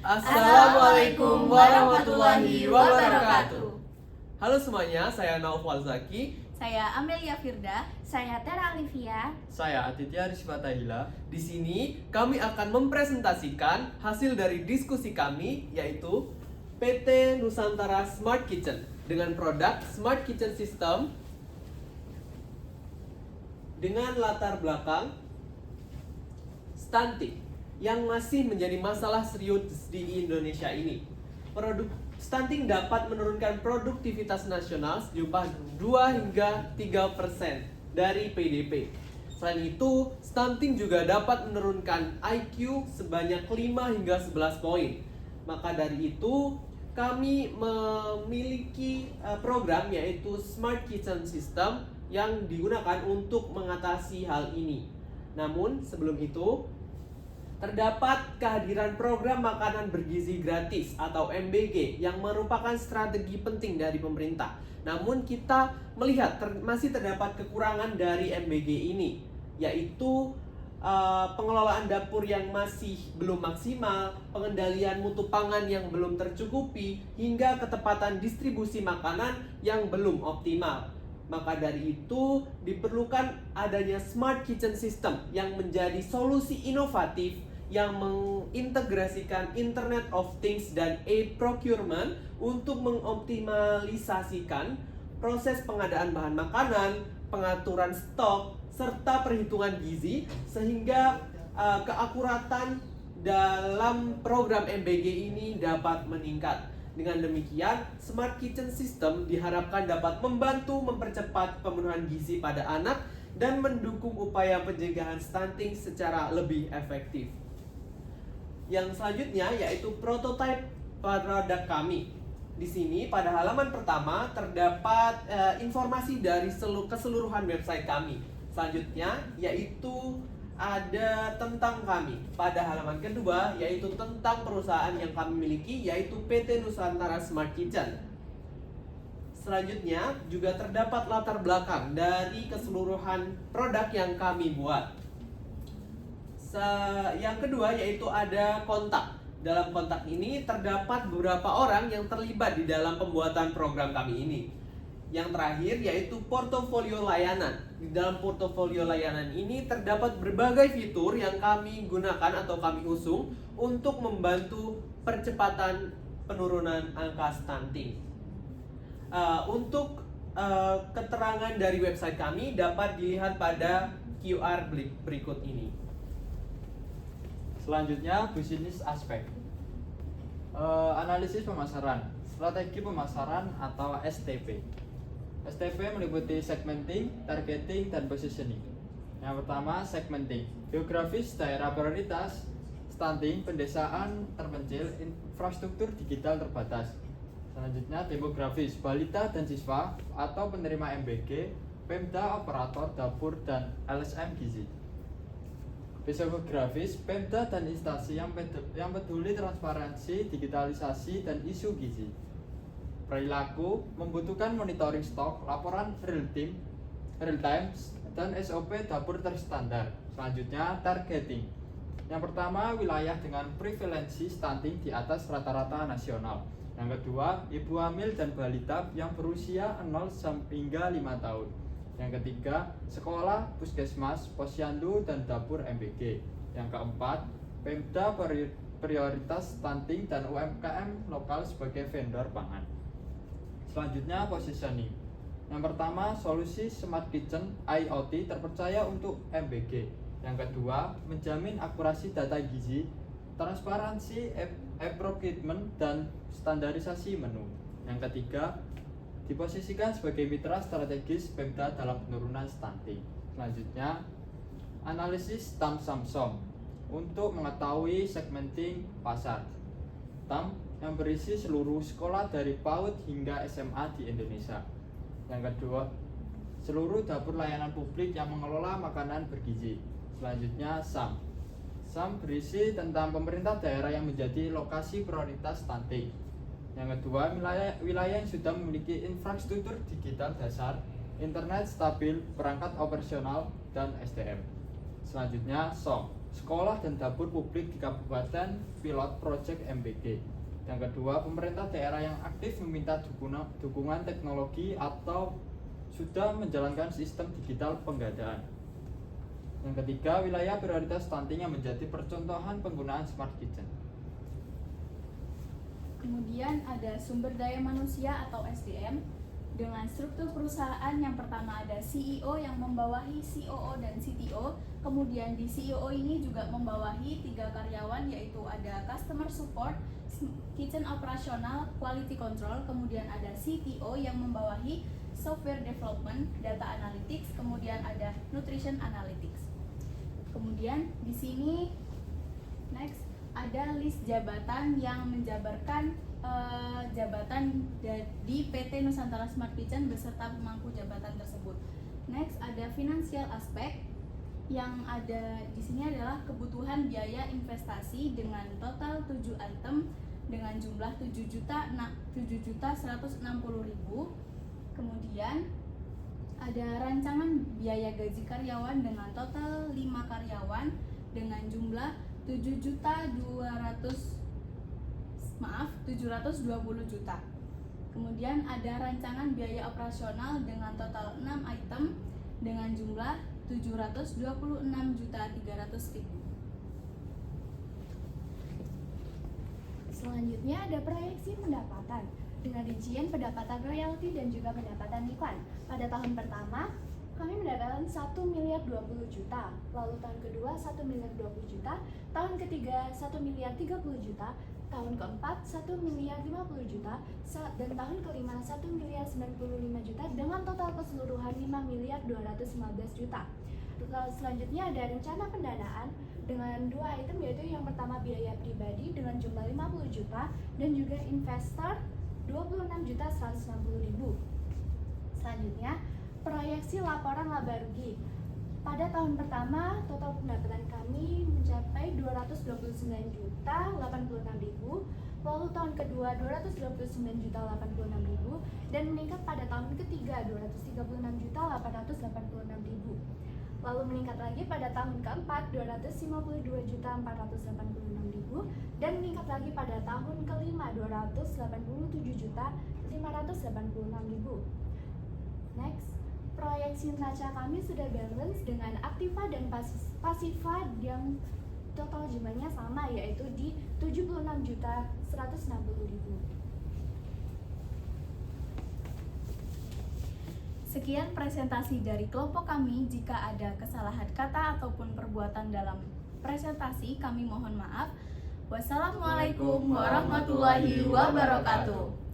Assalamualaikum warahmatullahi wabarakatuh. Halo semuanya, saya Naufal Zaki. Saya Amelia Firda. Saya Tera Alivia. Saya Aditya Rizfatahila. Di sini kami akan mempresentasikan hasil dari diskusi kami, yaitu PT Nusantara Smart Kitchen dengan produk Smart Kitchen System dengan latar belakang stunting yang masih menjadi masalah serius di Indonesia ini. Produk stunting dapat menurunkan produktivitas nasional sejumlah 2 hingga 3% dari PDB. Selain itu, stunting juga dapat menurunkan IQ sebanyak 5 hingga 11 poin. Maka dari itu, kami memiliki program yaitu Smart Kitchen System yang digunakan untuk mengatasi hal ini. Namun, sebelum itu, terdapat kehadiran program makanan bergizi gratis atau MBG yang merupakan strategi penting dari pemerintah. Namun kita melihat masih terdapat kekurangan dari MBG ini, yaitu pengelolaan dapur yang masih belum maksimal, pengendalian mutu pangan yang belum tercukupi, hingga ketepatan distribusi makanan yang belum optimal. Maka dari itu diperlukan adanya Smart Kitchen System yang menjadi solusi inovatif yang mengintegrasikan Internet of Things dan e-procurement untuk mengoptimalisasikan proses pengadaan bahan makanan, pengaturan stok, serta perhitungan gizi sehingga keakuratan dalam program MBG ini dapat meningkat. Dengan demikian, Smart Kitchen System diharapkan dapat membantu mempercepat pemenuhan gizi pada anak dan mendukung upaya pencegahan stunting secara lebih efektif. Yang selanjutnya yaitu prototipe produk kami. Di sini pada halaman pertama terdapat informasi dari keseluruhan website kami. Selanjutnya yaitu ada tentang kami. Pada halaman kedua yaitu tentang perusahaan yang kami miliki, yaitu PT Nusantara Smart Kitchen. Selanjutnya juga terdapat latar belakang dari keseluruhan produk yang kami buat. Yang kedua yaitu ada kontak. Dalam kontak ini terdapat beberapa orang yang terlibat di dalam pembuatan program kami ini. Yang terakhir yaitu portofolio layanan. Di dalam portofolio layanan ini terdapat berbagai fitur yang kami gunakan atau kami usung untuk membantu percepatan penurunan angka stunting. Untuk keterangan dari website kami dapat dilihat pada QR berikut ini. Selanjutnya, bisnis aspek. Analisis pemasaran, strategi pemasaran atau STP. STP meliputi segmenting, targeting, dan positioning. Yang pertama, segmenting. Geografis, daerah prioritas, stunting, pedesaan terpencil, infrastruktur digital terbatas. Selanjutnya, demografis, balita dan siswa atau penerima MBG, Pemda, operator, dapur, dan LSM gizi. Psikografis, Pemda dan instansi yang peduli transparansi, digitalisasi, dan isu gizi. Perilaku membutuhkan monitoring stok, laporan real time, dan SOP dapur terstandar. Selanjutnya, targeting. Yang pertama, wilayah dengan prevalensi stunting di atas rata-rata nasional. Yang kedua, ibu hamil dan balita yang berusia 0 hingga 5 tahun. Yang ketiga, sekolah, puskesmas, posyandu, dan dapur MBG. Yang keempat, Pemda prioritas stunting dan UMKM lokal sebagai vendor pangan. Selanjutnya, positioning. Yang pertama, solusi Smart Kitchen IoT terpercaya untuk MBG. Yang kedua, menjamin akurasi data gizi, transparansi e-procurement, dan standarisasi menu. Yang ketiga, diposisikan sebagai mitra strategis Pemda dalam penurunan stunting. Selanjutnya, analisis TAM Samsung untuk mengetahui segmenting pasar. TAM yang berisi seluruh sekolah dari PAUD hingga SMA di Indonesia. Yang kedua, seluruh dapur layanan publik yang mengelola makanan bergizi. Selanjutnya, SAM. SAM berisi tentang pemerintah daerah yang menjadi lokasi prioritas stunting. Yang kedua, wilayah yang sudah memiliki infrastruktur digital dasar, internet stabil, perangkat operasional, dan SDM. Selanjutnya, SOM. sekolah dan dapur publik di kabupaten pilot project MBG. Yang kedua, pemerintah daerah yang aktif meminta dukungan teknologi atau sudah menjalankan sistem digital penggadaan. Yang ketiga, wilayah prioritas stunting yang menjadi percontohan penggunaan smart kitchen. Kemudian ada sumber daya manusia atau SDM dengan struktur perusahaan. Yang pertama ada CEO yang membawahi COO dan CTO. Kemudian di CEO ini juga membawahi 3 karyawan, yaitu ada customer support, kitchen operational, quality control. Kemudian ada CTO yang membawahi software development, data analytics. Kemudian ada nutrition analytics. Kemudian di sini next ada list jabatan yang menjabarkan jabatan di PT Nusantara Smart Kitchen beserta pemangku jabatan tersebut. Next ada financial aspect, yang ada di sini adalah kebutuhan biaya investasi dengan total 7 item dengan jumlah 7.160.000. Kemudian ada rancangan biaya gaji karyawan dengan total 5 karyawan dengan jumlah 720 juta. Kemudian ada rancangan biaya operasional dengan total 6 item dengan jumlah 726.300.000. Selanjutnya ada proyeksi pendapatan dengan rincian pendapatan royalti dan juga pendapatan iklan. Pada tahun pertama, kami mendapatkan 1.020 juta, lalu tahun kedua 1.020 juta, tahun ketiga 1.030 juta, tahun keempat 1.050 juta, dan tahun kelima 1.095 juta dengan total keseluruhan 5.215 juta. Lalu selanjutnya ada rencana pendanaan dengan 2 item, yaitu yang pertama biaya pribadi dengan jumlah 50 juta dan juga investor 26.160.000. Selanjutnya proyeksi laporan laba rugi. Pada tahun pertama, total pendapatan kami mencapai 229.086.000, lalu tahun kedua 229.086.000, dan meningkat pada tahun ketiga 236.886.000. Lalu meningkat lagi pada tahun keempat 252.486.000, dan meningkat lagi pada tahun kelima 287.586.000. Next, proyeksi neraca kami sudah balance dengan aktiva dan pasiva yang total jumlahnya sama, yaitu di 76.160.000. Sekian presentasi dari kelompok kami. Jika ada kesalahan kata ataupun perbuatan dalam presentasi, kami mohon maaf. Wassalamualaikum warahmatullahi wabarakatuh.